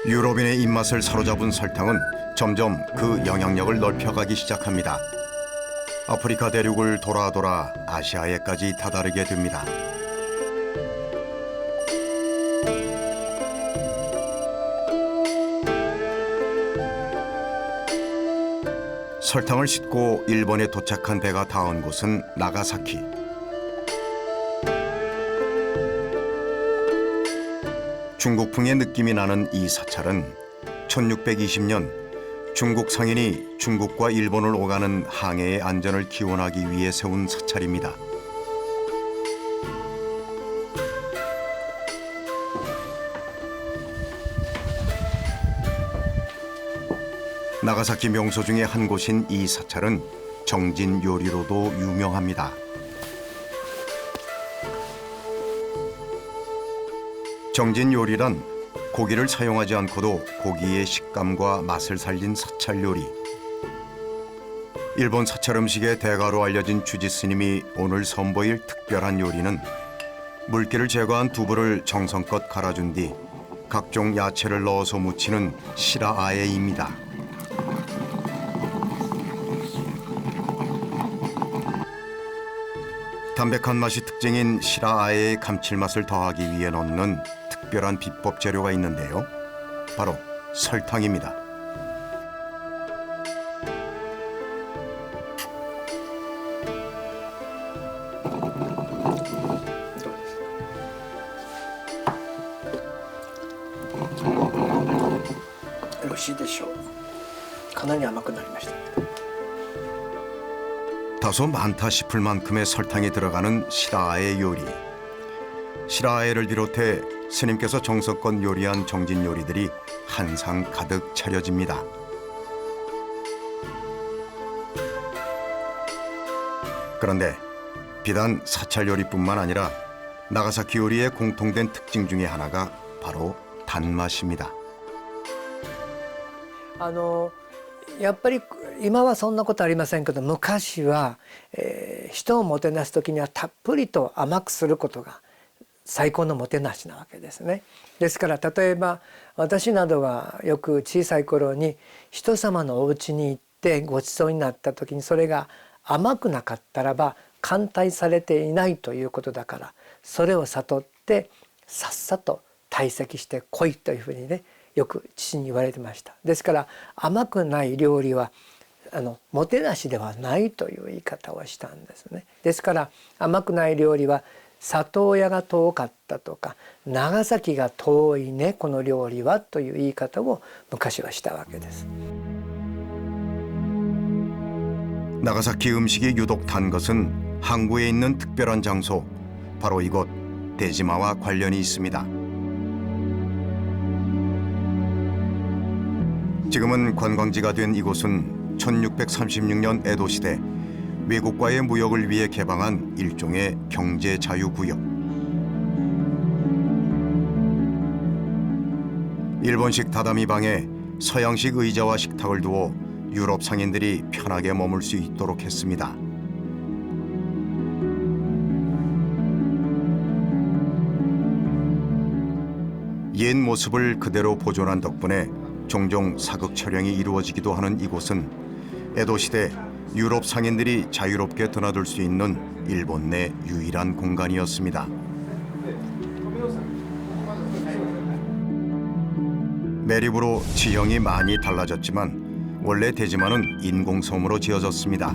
유럽인의 입맛을 사로잡은 설탕은 점점 그 영향력을 넓혀가기 시작합니다. 아프리카 대륙을 돌아 아시아에까지 다다르게 됩니다. 설탕을 싣고 일본에 도착한 배가 닿은 곳은 나가사키. 중국풍의 느낌이 나는 이 사찰은 1620년 중국 상인이 중국과 일본을 오가는 항해의 안전을 기원하기 위해 세운 사찰입니다. 나가사키 명소 중에 한 곳인 이 사찰은 정진 요리로도 유명합니다. 정진 요리란 고기를 사용하지 않고도 고기의 식감과 맛을 살린 사찰 요리. 일본 사찰 음식의 대가로 알려진 주지 스님이 오늘 선보일 특별한 요리는 물기를 제거한 두부를 정성껏 갈아준 뒤 각종 야채를 넣어서 무치는 시라아에입니다. 담백한 맛이 특징인 시라아에의 감칠맛을 더하기 위해 넣는 특별한 비법 재료가 있는데요. 바로 설탕입니다. 다소 많다 싶을 만큼의 설탕이 들어가는 시라아에 요리. 시라아에를 비롯해 스님께서 정성껏 요리한 정진 요리들이 한 상 가득 차려집니다. 그런데 비단 사찰 요리뿐만 아니라 나가사키 요리의 공통된 특징 중에 하나가 바로 단맛입니다. やっぱり今はそんなことありませんけど、昔は、人をもてなす時にはたっぷりと甘くすることが最高のもてなしなわけですね。ですから例えば私などがよく小さい頃に人様のお家に行ってごちそうになった時にそれが甘くなかったらば歓待されていないということだから、それを悟ってさっさと退席して来いというふうにね、よく父に言われてました。ですから甘くない料理はもてなしではないという言い方をしたんですね。ですから甘くない料理は里親が遠かったとか長崎が遠いねこの料理はという言い方を昔はしたわけです。 나가사키 음식이 유독 단 것은 항구에 있는 특별한 장소, 바로 이곳 대지마와 관련이 있습니다. 지금은 관광지가 된 이곳은 1636년 에도 시대 외국과의 무역을 위해 개방한 일종의 경제 자유구역. 일본식 다다미 방에 서양식 의자와 식탁을 두어 유럽 상인들이 편하게 머물 수 있도록 했습니다. 옛 모습을 그대로 보존한 덕분에 종종 사극 촬영이 이루어지기도 하는 이곳은 에도 시대 유럽 상인들이 자유롭게 드나들 수 있는 일본 내 유일한 공간이었습니다. 매립으로 지형이 많이 달라졌지만 원래 대지마는 인공섬으로 지어졌습니다.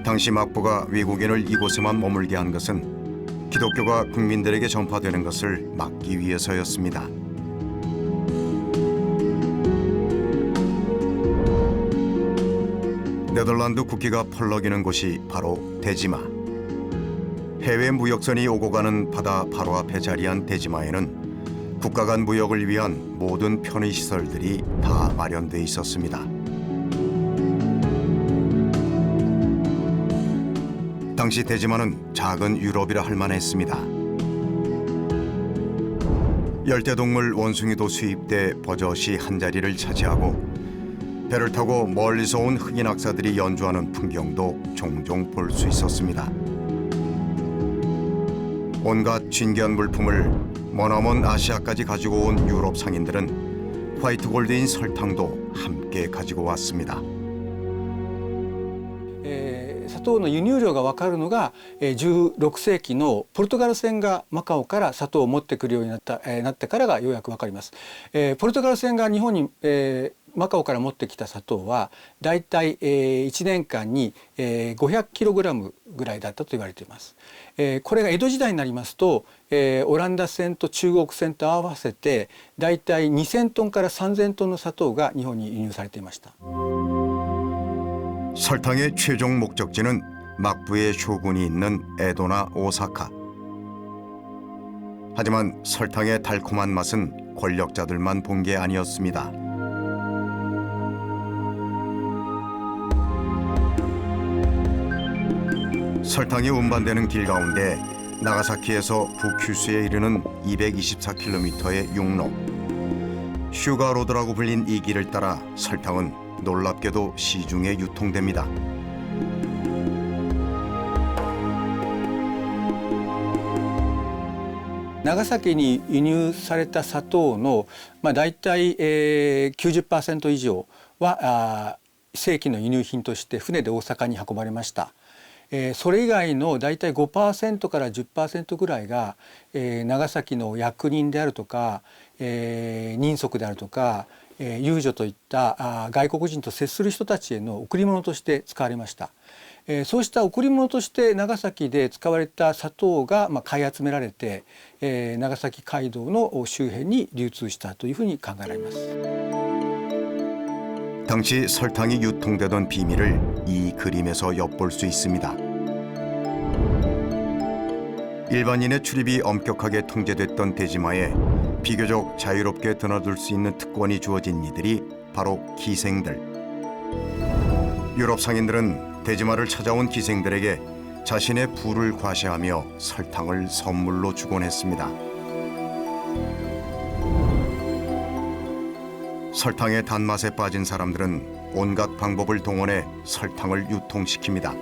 당시 막부가 외국인을 이곳에만 머물게 한 것은 기독교가 국민들에게 전파되는 것을 막기 위해서였습니다. 네덜란드 국기가 펄럭이는 곳이 바로 대지마. 해외 무역선이 오고 가는 바다 바로 앞에 자리한 대지마에는 국가 간 무역을 위한 모든 편의시설들이 다 마련돼 있었습니다. 당시 대지마는 작은 유럽이라 할 만했습니다. 열대동물 원숭이도 수입돼 버젓이 한자리를 차지하고 배를 타고 멀리서 온 흑인 학사들이 연주하는 풍경도 종종 볼 수 있었습니다. 온갖 진귀한 물품을 머나먼 아시아까지 가지고 온 유럽 상인들은 화이트 골드인 설탕도 함께 가지고 왔습니다. 砂糖の輸入量が分かるのが16世紀のポルトガル船がマカオから砂糖を持ってくるようになってからがようやく分かります。ポルトガル船が日本にマカオから持ってきた砂糖はだいたい1年間に 500kg ぐらいだったと言われています。これが江戸時代になりますとオランダ船と中国船と合わせてだいたい2000トンから3000トンの砂糖が日本に輸入されていました。 설탕의 최종 목적지는 막부의 쇼군이 있는 에도나 오사카. 하지만 설탕의 달콤한 맛은 권력자들만 본 게 아니었습니다. 설탕이 운반되는 길 가운데 나가사키에서 북큐슈에 이르는 224km의 육로 슈가로드라고 불린 이 길을 따라 설탕은 놀랍게도 시중에 유통됩니다. 나가사키に輸入された砂糖のだいたい 90% 以上は正規の輸入品として船で大阪に運ばれました。それ以外のだいたい 5% から 10% ぐらいが長崎の役人であるとか人足であるとか遊女といった外国人と接する人たちへの贈り物として使われました。そうした贈り物として長崎で使われた砂糖が買い集められて長崎街道の周辺に流通したというふうに考えられます。 당시 설탕이 유통되던 비밀을 이 그림에서 엿볼 수 있습니다. 일반인의 출입이 엄격하게 통제됐던 대지마에 비교적 자유롭게 드나들 수 있는 특권이 주어진 이들이 바로 기생들. 유럽 상인들은 대지마를 찾아온 기생들에게 자신의 부를 과시하며 설탕을 선물로 주곤 했습니다. 설탕의 단맛에 빠진 사람들은 온갖 방법을 동원해 설탕을 유통시킵니다.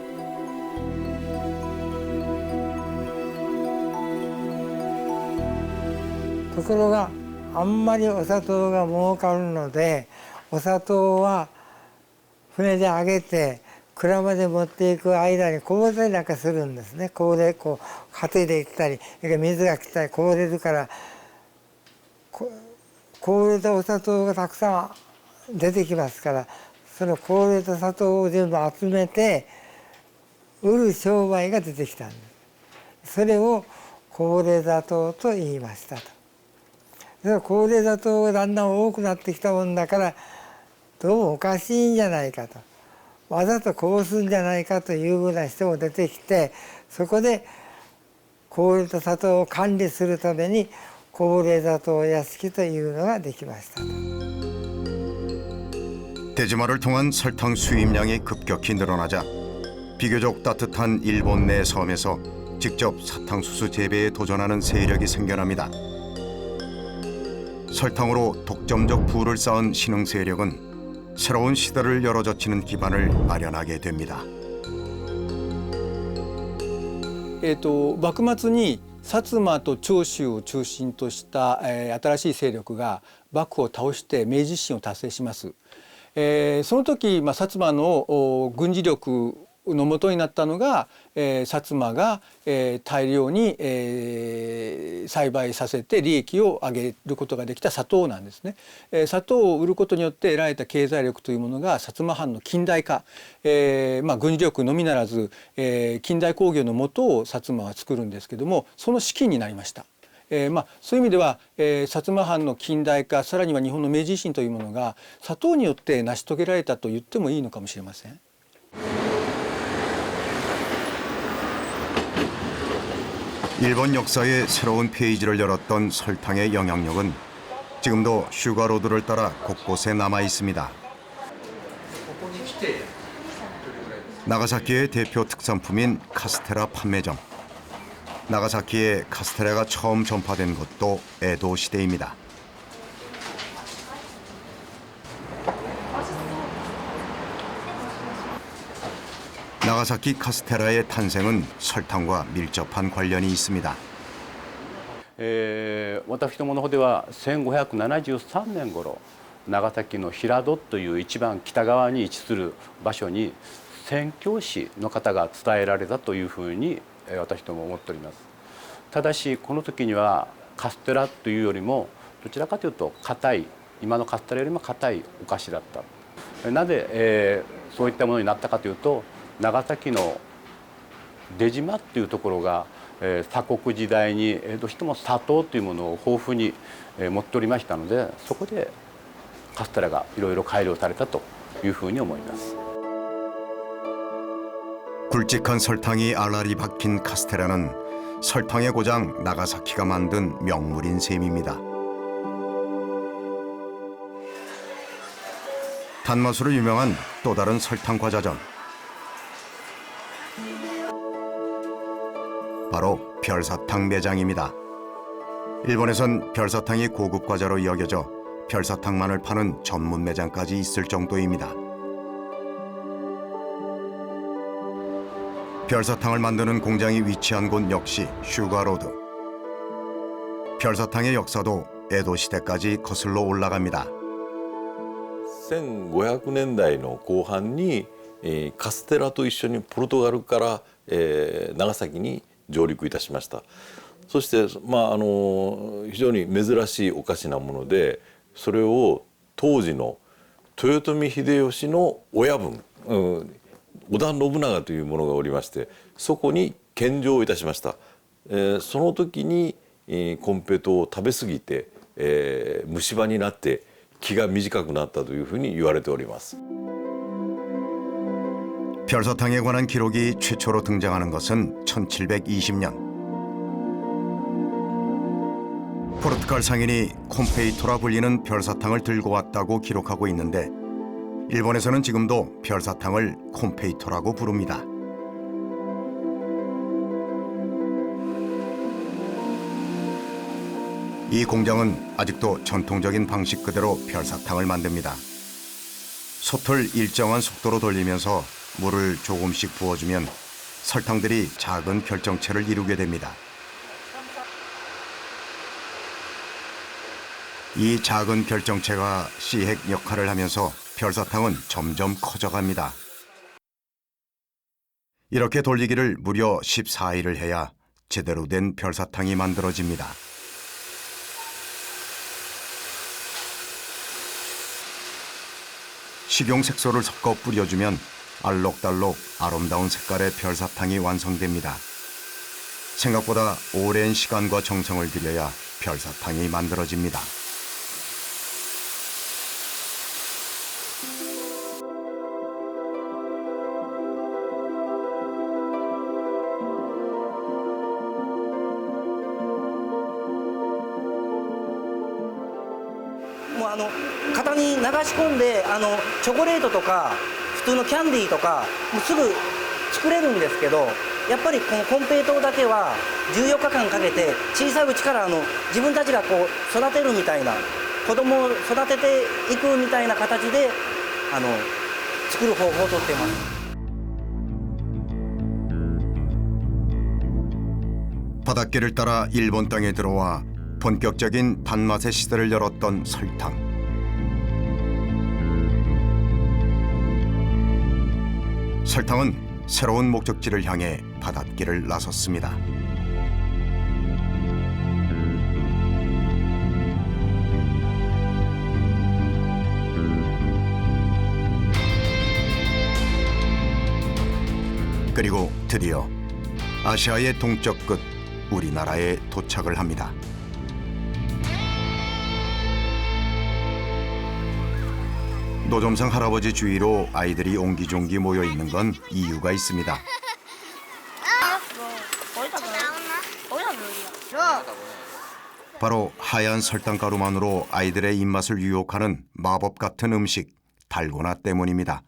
ところがあんまりお砂糖が儲かるのでお砂糖は船で揚げて蔵まで持っていく間にこぼれたりなんかするんですね。こぼれこう担いでいったり水が来たりこぼれるからこぼれたお砂糖がたくさん出てきますからそのこぼれた砂糖を全部集めて売る商売が出てきたんです。それをこぼれ砂糖と言いましたと。こぼれ砂糖がだんだん多くなってきたもんだからどうもおかしいんじゃないかとわざとこぼすんじゃないかというふうな人も出てきてそこでこぼれた砂糖を管理するためにこぼれ砂糖屋敷というのができましたと。 대지마를 통한 설탕 수입량이 급격히 늘어나자 비교적 따뜻한 일본 내 섬에서 직접 사탕수수 재배에 도전하는 세력이 생겨납니다. 설탕으로 독점적 부를 쌓은 신흥 세력은 새로운 시대를 열어젖히는 기반을 마련하게 됩니다. 幕末に薩摩と長州を中心とした新しい勢力が幕府を倒して明治維新を達成します。その時薩摩の軍事力の元になったのが薩摩が大量に栽培させて利益を上げることができた砂糖なんですね。砂糖を売ることによって得られた経済力というものが薩摩藩の近代化、軍事力のみならず近代工業のもとを薩摩は作るんですけどもその資金になりました。そういう意味では薩摩藩の近代化さらには日本の明治維新というものが砂糖によって成し遂げられたと言ってもいいのかもしれません。 일본 역사의 새로운 페이지를 열었던 설탕의 영향력은 지금도 슈가로드를 따라 곳곳에 남아 있습니다. 나가사키의 대표 특산품인 카스테라 판매점. 나가사키에 카스테라가 처음 전파된 것도 에도 시대입니다. 나가사키 카스테라의 탄생은 설탕과 밀접한 관련이 있습니다. 私どもの方では1573年頃長崎の平戸という一番北側に位置する場所に宣教師の方が伝えられたというふうに私ども思っております。ただしこの時にはカステラというよりもどちらかというと硬い、今のカステラよりも硬いお菓子だった。なぜ、そういったものになったかというと、長崎の出島っていうところが鎖国時代にどうしても砂糖というものを豊富に持っておりましたので、そこでカステラがいろいろ改良されたというふうに思います。 굵직한 설탕이 알알이 박힌 카스테라는 설탕의 고장 나가사키가 만든 명물인 셈입니다. 단맛으로 유명한 또 다른 설탕 과자점, 바로 별사탕 매장입니다. 일본에선 별사탕이 고급 과자로 여겨져 별사탕만을 파는 전문 매장까지 있을 정도입니다. 별사탕을 만드는 공장이 위치한 곳 역시 슈가로드. 별사탕의 역사도 에도 시대까지 거슬러 올라갑니다. 1500年代の後半に、カステラと一緒にポルトガルから、長崎に上陸いたしました。そして、非常に珍しいお菓子なもので、それを当時の豊臣秀吉の親分、織田信長というものがおりまして、そこに献上いたしました。その時に、コンペイトを食べ過ぎて、虫歯になって気が短くなったというふうに言われております。 별사탕에 관한 기록이 최초로 등장하는 것은 1720년. 포르투갈 상인이 콤페이토라 불리는 별사탕을 들고 왔다고 기록하고 있는데, 일본에서는 지금도 별사탕을 콤페이토라고 부릅니다. 이 공장은 아직도 전통적인 방식 그대로 별사탕을 만듭니다. 솥을 일정한 속도로 돌리면서 물을 조금씩 부어주면 설탕들이 작은 결정체를 이루게 됩니다. 이 작은 결정체가 C핵 역할을 하면서 별사탕은 점점 커져갑니다. 이렇게 돌리기를 무려 14일을 해야 제대로 된 별사탕이 만들어집니다. 식용 색소를 섞어 뿌려주면 알록달록 아름다운 색깔의 별사탕이 완성됩니다. 생각보다 오랜 시간과 정성을 들여야 별사탕이 만들어집니다.もう型に流し込んでチョコレートとか普通のキャンディーとかもうすぐ作れるんですけど、やっぱりこのコンペイトーだけは14日間かけて小さいうちから自分たちがこう育てるみたいな、子供を育てていくみたいな形で作る方法をとっています。 바닷길을 따라 일본 땅에 들어와 본격적인 단맛의 시대를 열었던 설탕. 설탕은 새로운 목적지를 향해 바닷길을 나섰습니다. 그리고 드디어 아시아의 동쪽 끝 우리나라에 도착을 합니다. 노점상 할아버지 주위로 아이들이 옹기종기 모여 있는 건 이유가 있습니다. 바로 하얀 설탕가루만으로 아이들의 입맛을 유혹하는 마법 같은 음식 달고나 때문입니다.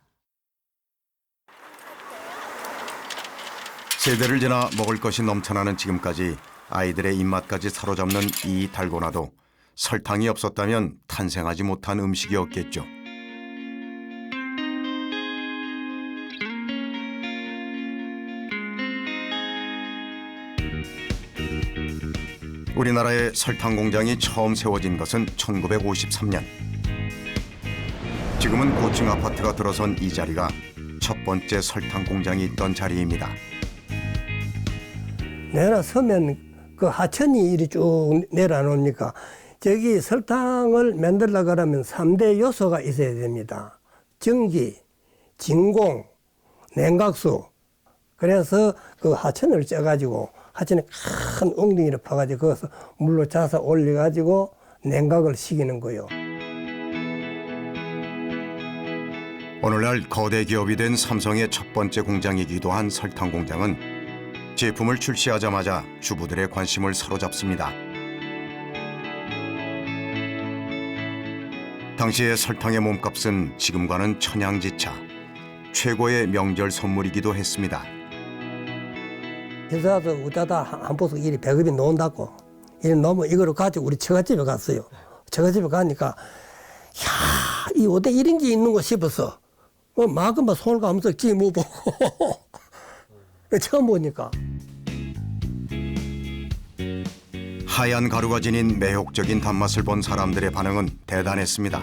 세대를 지나 먹을 것이 넘쳐나는 지금까지 아이들의 입맛까지 사로잡는 이 달고나도 설탕이 없었다면 탄생하지 못한 음식이었겠죠. 우리나라의 설탕 공장이 처음 세워진 것은 1953년. 지금은 고층 아파트가 들어선 이 자리가 첫 번째 설탕 공장이 있던 자리입니다. 내려 서면 그 하천이 이리 쭉 내려놓으니까 저기 설탕을 만들려고 하면 3대 요소가 있어야 됩니다. 전기, 진공, 냉각수. 그래서 그 하천을 쪄가지고 하천에 큰 웅덩이를 파가지고 거기서 물로 짜서 올려가지고 냉각을 시키는 거요. 오늘날 거대 기업이 된 삼성의 첫 번째 공장이기도 한 설탕 공장은 제품을 출시하자마자 주부들의 관심을 사로잡습니다. 당시의 설탕의 몸값은 지금과는 천양지차, 최고의 명절 선물이기도 했습니다. 회사에서 우다다 한 포석 일이 100억이 놓은다고. 이 놓으면 이거를 가지고 우리 처갓집에 갔어요. 처갓집에 가니까 야, 이 5대 1인지 있는 거 싶었어. 마금마 손을 가면서 찌무 보고 처음 보니까. 하얀 가루가 지닌 매혹적인 단맛을 본 사람들의 반응은 대단했습니다.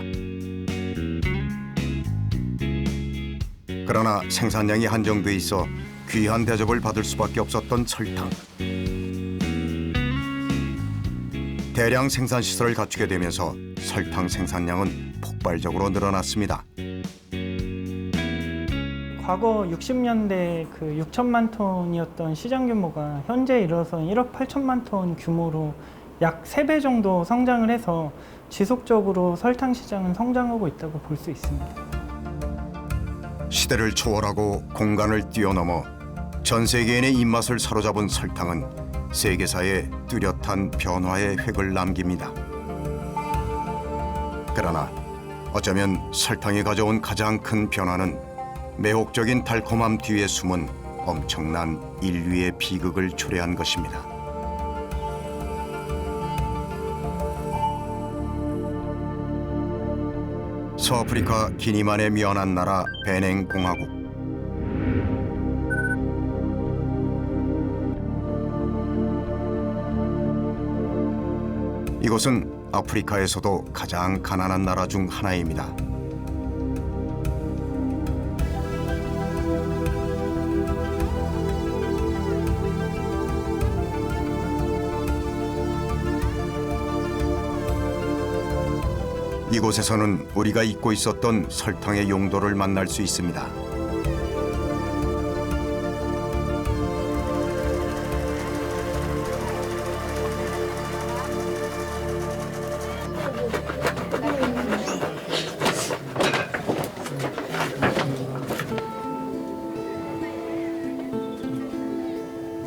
그러나 생산량이 한정돼 있어 귀한 대접을 받을 수밖에 없었던 설탕. 대량 생산 시설을 갖추게 되면서 설탕 생산량은 폭발적으로 늘어났습니다. 과거 60년대 그 6천만 톤이었던 시장 규모가 현재 이르러서 1억 8천만 톤 규모로 약 3배 정도 성장을 해서 지속적으로 설탕 시장은 성장하고 있다고 볼 수 있습니다. 시대를 초월하고 공간을 뛰어넘어 전 세계인의 입맛을 사로잡은 설탕은 세계사에 뚜렷한 변화의 획을 남깁니다. 그러나 어쩌면 설탕이 가져온 가장 큰 변화는 매혹적인 달콤함 뒤에 숨은 엄청난 인류의 비극을 초래한 것입니다. 서아프리카 기니만의 미안한 나라 베냉 공화국. 이곳은 아프리카에서도 가장 가난한 나라 중 하나입니다. 이곳에서는 우리가 잊고 있었던 설탕의 용도를 만날 수 있습니다.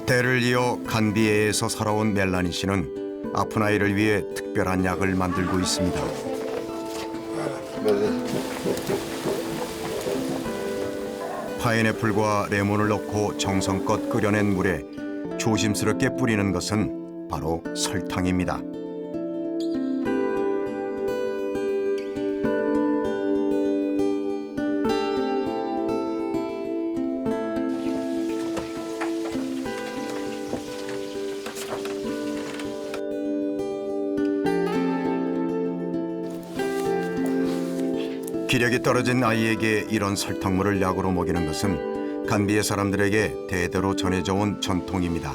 대를 이어 간비에에서 살아온 멜라니 씨는 아픈 아이를 위해 특별한 약을 만들고 있습니다. 파인애플과 레몬을 넣고 정성껏 끓여낸 물에 조심스럽게 뿌리는 것은 바로 설탕입니다. 기력이 떨어진 아이에게 이런 설탕물을 약으로 먹이는 것은 간비의 사람들에게 대대로 전해져 온 전통입니다.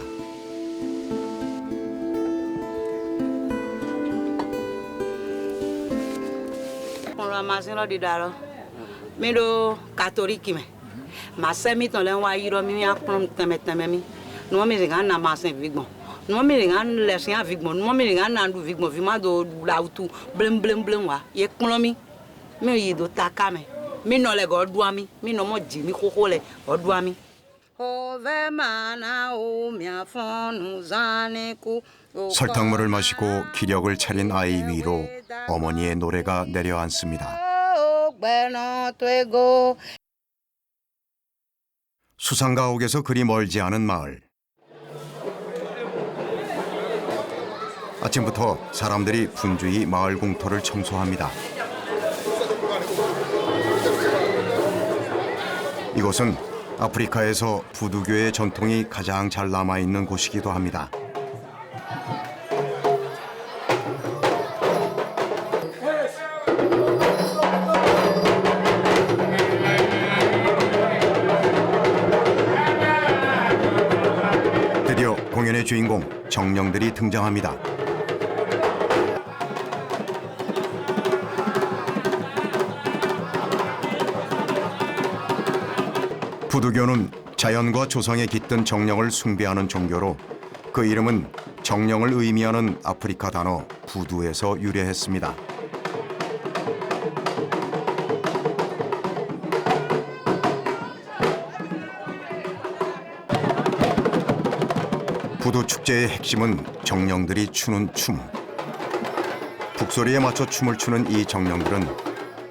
설탕물을 마시고 기력을 차린 아이 위로 어머니의 노래가 내려앉습니다. 수상가옥에서 그리 멀지 않은 마을. 아침부터 사람들이 분주히 마을 공터를 청소합니다. 이곳은 아프리카에서 부두교의 전통이 가장 잘 남아있는 곳이기도 합니다. 공연의 주인공 정령들이 등장합니다. 부두교는 자연과 조상에 깃든 정령을 숭배하는 종교로 그 이름은 정령을 의미하는 아프리카 단어 부두에서 유래했습니다. 부두 축제의 핵심은 정령들이 추는 춤. 북소리에 맞춰 춤을 추는 이 정령들은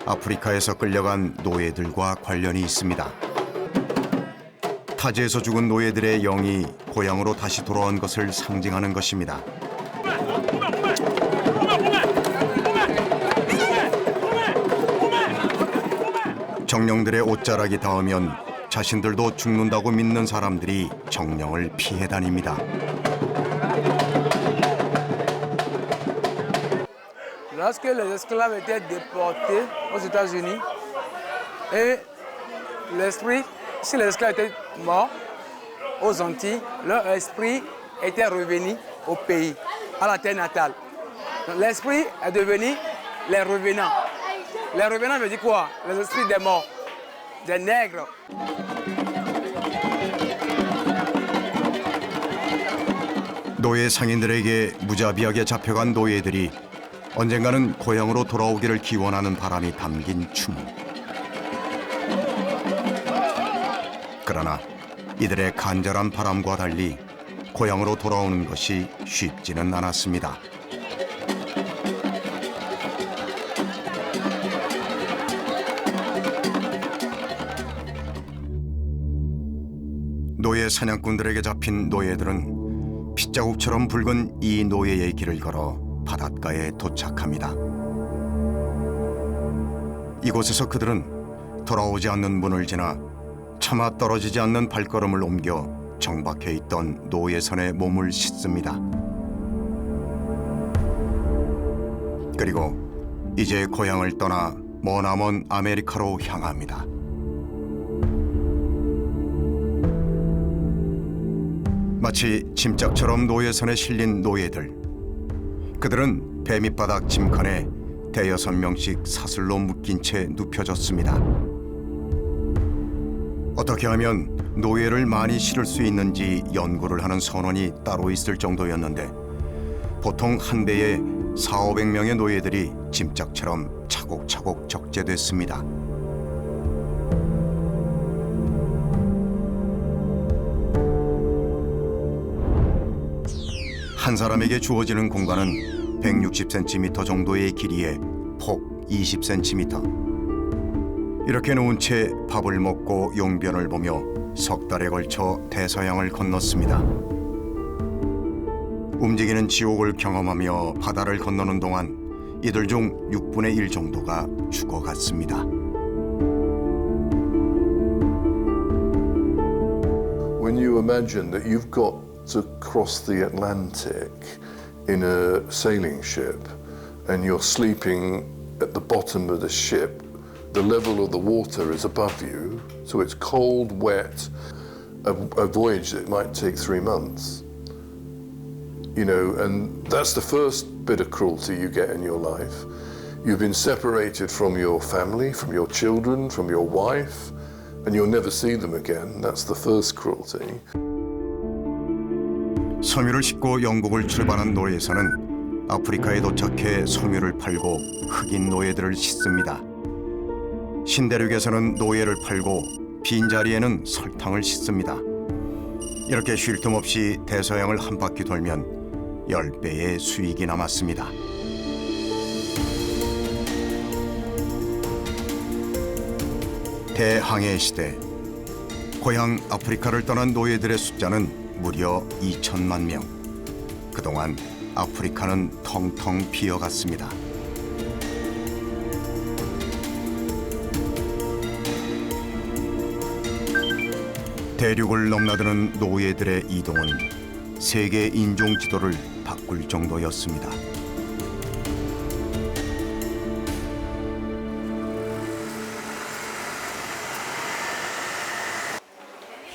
아프리카에서 끌려간 노예들과 관련이 있습니다. 타지에서 죽은 노예들의 영이 고향으로 다시 돌아온 것을 상징하는 것입니다. 정령들의 옷자락이 닿으면 자신들도 죽는다고 믿는 사람들이 정령을 피해 다닙니다. Lorsque les esclaves étaient déportés aux États-Unis, et l'esprit, si les esclaves étaient morts aux Antilles, leur esprit était revenu au pays, à la terre natale. Donc, l'esprit est devenu les revenants. Les revenants veut dire quoi? Les esprits des morts, des nègres. 노예 상인들에게 무자비하게 잡혀간 노예들이 언젠가는 고향으로 돌아오기를 기원하는 바람이 담긴 춤. 그러나 이들의 간절한 바람과 달리 고향으로 돌아오는 것이 쉽지는 않았습니다. 노예 사냥꾼들에게 잡힌 노예들은 핏자국처럼 붉은 이 노예의 길을 걸어 바닷가에 도착합니다. 이곳에서 그들은 돌아오지 않는 문을 지나 차마 떨어지지 않는 발걸음을 옮겨 정박해 있던 노예선의 몸을 씻습니다. 그리고 이제 고향을 떠나 머나먼 아메리카로 향합니다. 마치 짐짝처럼 노예선에 실린 노예들. 그들은 배 밑바닥 짐칸에 대여섯 명씩 사슬로 묶인 채 눕혀졌습니다. 어떻게 하면 노예를 많이 실을 수 있는지 연구를 하는 선원이 따로 있을 정도였는데 보통 한 배에 400~500명의 노예들이 짐짝처럼 차곡차곡 적재됐습니다. 한 사람에게 주어지는 공간은 160cm 정도의 길이에 폭 20cm. 이렇게 놓은 채 밥을 먹고 용변을 보며 석 달에 걸쳐 대서양을 건넜습니다. 움직이는 지옥을 경험하며 바다를 건너는 동안 이들 중 6분의 1 정도가 죽어갔습니다. When you imagine that you've got to cross the Atlantic in a sailing ship and you're sleeping at the bottom of the ship, the level of the water is above you, so it's cold, wet, a voyage that might take 3 months. You know, and that's the first bit of cruelty you get in your life. You've been separated from your family, from your children, from your wife, and you'll never see them again. That's the first cruelty. 섬유를 싣고 영국을 출발한 노예선은 아프리카에 도착해 섬유를 팔고 흑인 노예들을 싣습니다. 신대륙에서는 노예를 팔고 빈자리에는 설탕을 싣습니다. 이렇게 쉴 틈 없이 대서양을 한 바퀴 돌면 10배의 수익이 남았습니다. 대항해 시대, 고향 아프리카를 떠난 노예들의 숫자는 무려 2천만 명. 그동안 아프리카는 텅텅 비어갔습니다. 대륙을 넘나드는 노예들의 이동은 세계 인종 지도를 바꿀 정도였습니다.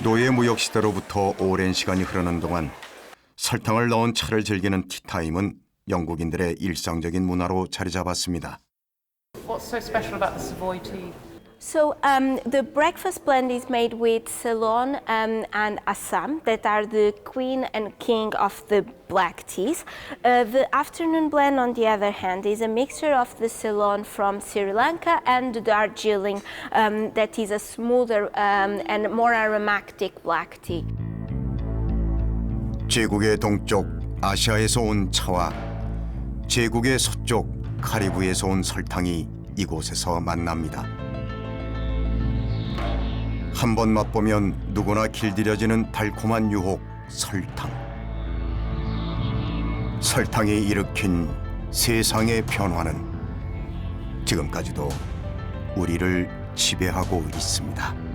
노예 무역 시대로부터 오랜 시간이 흐르는 동안 설탕을 넣은 차를 즐기는 티타임은 영국인들의 일상적인 문화로 자리 잡았습니다. What's so special about the Savoy tea? So the breakfast blend is made with Ceylon and Assam, that are the queen and king of the black teas. The afternoon blend, on the other hand, is a mixture of the Ceylon from Sri Lanka and the Darjeeling, that is a smoother and more aromatic black tea. 제국의 동쪽 아시아에서 온 차와 제국의 서쪽 카리브에서 온 설탕이 이곳에서 만납니다. 한 번 맛보면 누구나 길들여지는 달콤한 유혹, 설탕. 설탕이 일으킨 세상의 변화는 지금까지도 우리를 지배하고 있습니다.